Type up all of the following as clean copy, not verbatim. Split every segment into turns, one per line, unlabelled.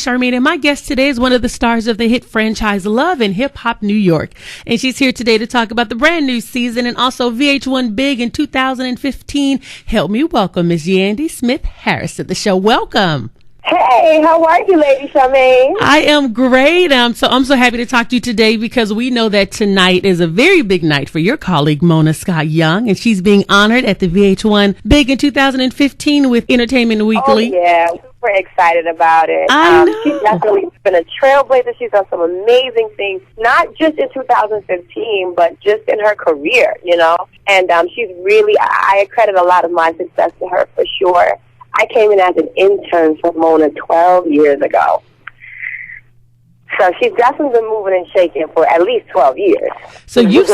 Charmaine, and my guest today is one of the stars of the hit franchise Love and Hip Hop New York. And she's here today to talk about the brand new season and also VH1 Big in 2015. Help me welcome Miss Yandy Smith Harris to the show. Welcome.
Hey, how are you, Lady Charmaine?
I am great. I'm so happy to talk to you today because we know that tonight is a very big night for your colleague Mona Scott Young, and she's being honored at the VH1 Big in 2015 with Entertainment Weekly.
Oh, yeah. We're excited about it.
I know.
She's definitely been a trailblazer. She's done some amazing things, not just in 2015, but just in her career, you know. And she's really, I credit a lot of my success to her for sure. I came in as an intern for Mona 12 years ago. So she's definitely been moving and shaking for at least 12 years.
So you've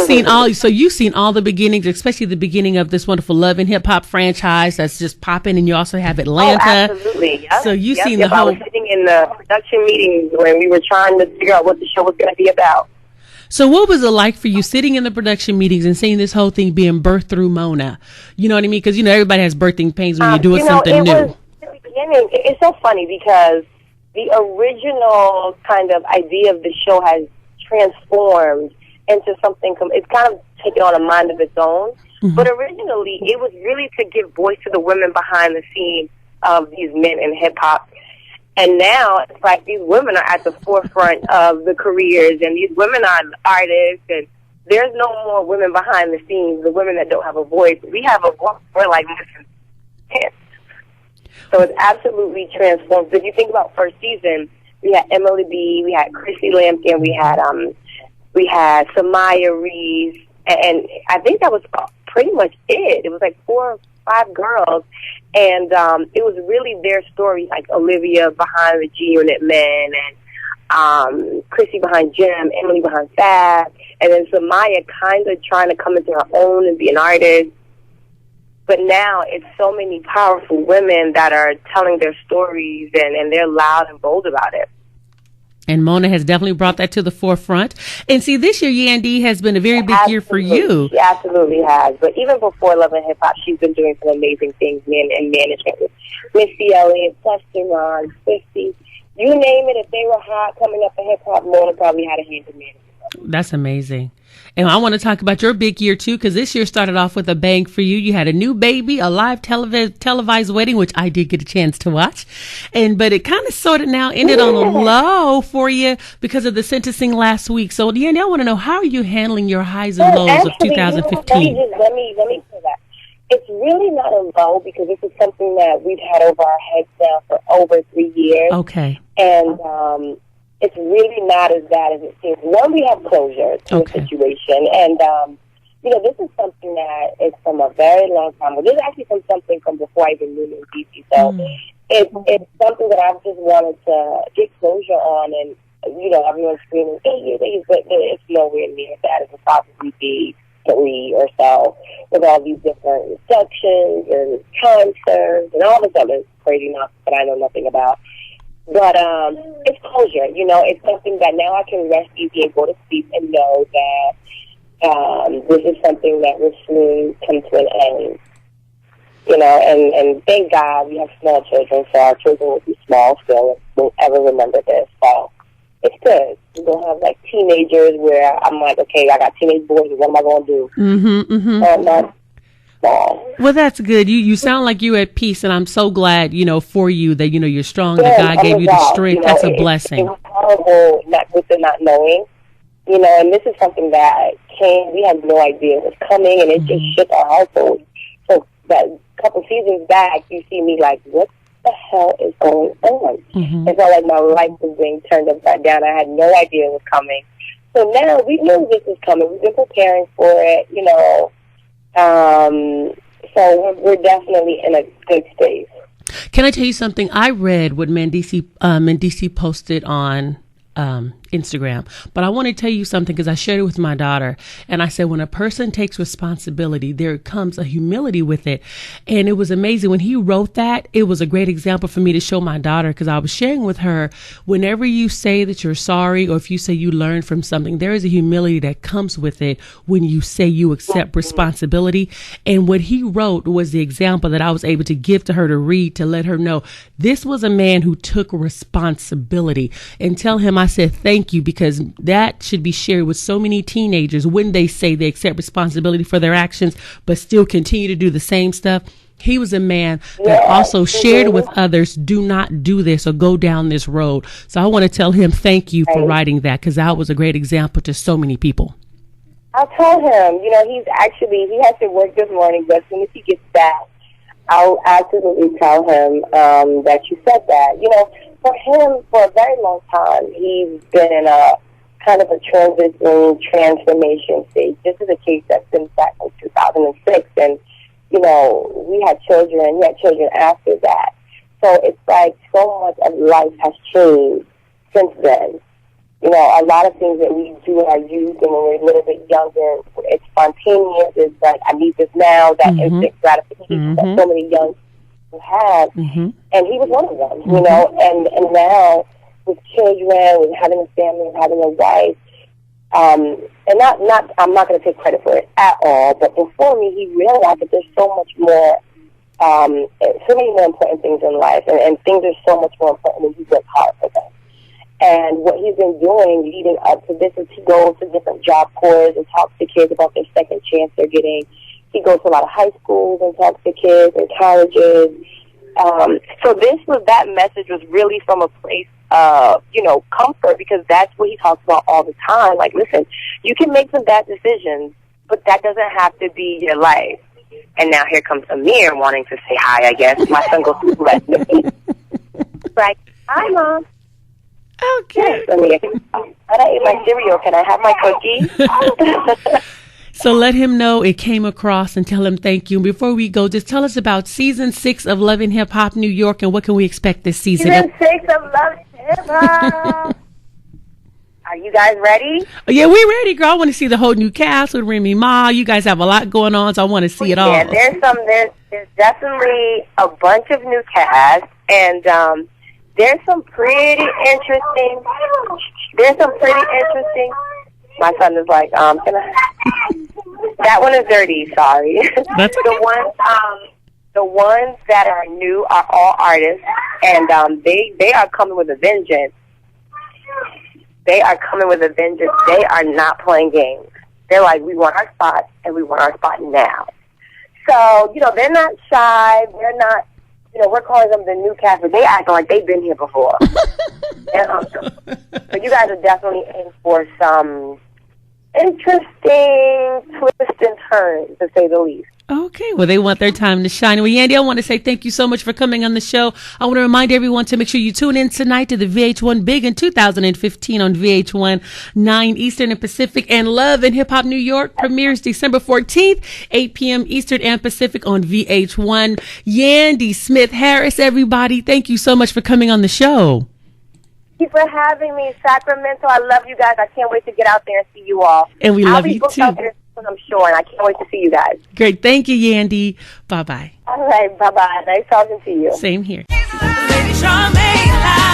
seen all the beginnings, especially the beginning of this wonderful Love and Hip Hop franchise that's just popping, and you also have Atlanta.
Oh, absolutely. Yep.
So you've seen the whole.
I was sitting in the production meetings when we were trying to figure out what the show was going to be about.
So what was it like for you sitting in the production meetings and seeing this whole thing being birthed through Mona? You know what I mean? Because, you know, everybody has birthing pains when you're doing something new.
In the beginning, it's so funny because the original kind of idea of the show has transformed into something, it's kind of taken on a mind of its own. Mm-hmm. But originally, it was really to give voice to the women behind the scenes of these men in hip-hop. And now it's like these women are at the forefront of the careers, and these women are artists, and there's no more women behind the scenes, the women that don't have a voice. We have a voice. We're like missing hits. So it's absolutely transformed. If you think about first season, we had Emily B, we had Chrissy Lampkin, we had Samaya Reeves, and I think that was pretty much it. It was like 4 or 5 girls. And it was really their stories, like Olivia behind the G-Unit Men, and Chrissy behind Jim, Emily behind Fab, and then Samaya kind of trying to come into her own and be an artist. But now it's so many powerful women that are telling their stories, and they're loud and bold about it.
And Mona has definitely brought that to the forefront. And see, this year, Yandy has been a very big year for you.
She absolutely has. But even before Love and Hip Hop, she's been doing some amazing things in management with Missy Elliott, Busta Rhymes, 50. You name it, if they were hot coming up in hip hop, Mona probably had a hand in management.
That's amazing. And I want to talk about your big year, too, because this year started off with a bang for you. You had a new baby, a live televised wedding, which I did get a chance to watch. But it kind of sort of now ended on a low for you because of the sentencing last week. So, Yandy, I want to know, how are you handling your highs and lows of 2015?
Let me say that. It's really not a low because this is something that we've had over our heads now for over 3 years.
Okay.
And it's really not as bad as it seems. One, we have closure to the situation. And, you know, this is something that is from a very long time. This is actually from something from before I even moved in D.C. So it's something that I've just wanted to get closure on. And, you know, everyone's screaming, but it's nowhere near that. It's probably be 3 or so with all these different reductions and time served and all this other crazy nonsense that I know nothing about. But it's closure, you know. It's something that now I can rest easy and go to sleep and know that this is something that will soon come to an end. You know, and thank God we have small children, so our children will be small still and won't ever remember this. So it's good. We don't have, like, teenagers where I'm like, okay, I got teenage boys, what am I going to do? Mm-hmm.
Well, that's good. You sound like you're at peace, and I'm so glad, you know, for you that, you know, you're strong, that God gave you the strength. You know, that's a blessing.
It was horrible with the not knowing, you know, and this is something that came, we had no idea it was coming, and it just shook our household. So that couple seasons back, you see me like, what the hell is going on? It felt like my life was being turned upside down. I had no idea it was coming. So now we knew this was coming. We've been preparing for it, you know. So we're definitely in a good space.
Can I tell you something? I read what Mendici posted on Instagram. But I want to tell you something because I shared it with my daughter. And I said, when a person takes responsibility, there comes a humility with it. And it was amazing. When he wrote that, it was a great example for me to show my daughter, because I was sharing with her, whenever you say that you're sorry, or if you say you learned from something, there is a humility that comes with it when you say you accept responsibility. And what he wrote was the example that I was able to give to her to read, to let her know this was a man who took responsibility. And tell him, I said, thank you, because that should be shared with so many teenagers when they say they accept responsibility for their actions, but still continue to do the same stuff. He was a man that also shared with others, do not do this or go down this road. So I want to tell him thank you for writing that, because that was a great example to so many people.
I'll tell him, he has to work this morning, but as soon as he gets back, I'll absolutely tell him that you said that. For him, for a very long time, he's been in a kind of a transformation stage. This is a case that's been back in 2006, and we had children. He had children after that. So it's like so much of life has changed since then. A lot of things that we do in our youth and when we're a little bit younger, it's spontaneous. It's like, I need this now, that instant gratification that so many young people have. And he was one of them, and now with children, with having a family, with having a wife, and I'm not going to take credit for it at all, but before me, he realized that there's so much more, so many more important things in life, and things are so much more important when he works hard for them. And what he's been doing leading up to this is he goes to different job corps and talks to kids about their second chance they're getting. He goes to a lot of high schools and talks to kids and colleges. So that message was really from a place of, comfort, because that's what he talks about all the time. Like, listen, you can make some bad decisions, but that doesn't have to be your life. And now here comes Amir wanting to say hi, I guess. My son goes to school at me. Like, hi, Mom.
Okay.
Yes, Amir. I ate my cereal. Can I have my cookie?
So let him know it came across and tell him thank you. And before we go, just tell us about Season 6 of Love and Hip Hop New York, and what can we expect this season?
Season 6 of Love and Hip Hop. Are you guys ready?
Yeah, we're ready, girl. I want to see the whole new cast with Remy Ma. You guys have a lot going on, so I want to see it all.
Yeah, there's definitely a bunch of new cast, and there's some pretty interesting. My son is like, that one is dirty. Sorry.
That's okay.
The ones that are new are all artists, and they are coming with a vengeance. They are coming with a vengeance. They are not playing games. They're like, we want our spot, and we want our spot now. So, they're not shy. They're not, we're calling them the new cast, but they acting like they've been here before. So you guys are definitely in for some interesting twists and turns, to say the least.
Okay, well, they want their time to shine. Well, Yandy, I want to say thank you so much for coming on the show. I want to remind everyone to make sure you tune in tonight to the VH1 Big in 2015 on VH1, 9 Eastern and Pacific. And Love and Hip Hop New York premieres December 14th, 8 p.m. Eastern and Pacific on VH1. Yandy Smith Harris, everybody, thank you so much for coming on the show.
Thank you for having me, Sacramento. I love you guys. I can't wait to get out there and see you all.
And we love you too.
I'm sure, and I can't wait to see you guys.
Great. Thank you, Yandy. Bye-bye.
All right. Bye-bye. Nice talking to you.
Same here.
Lady Charmaine.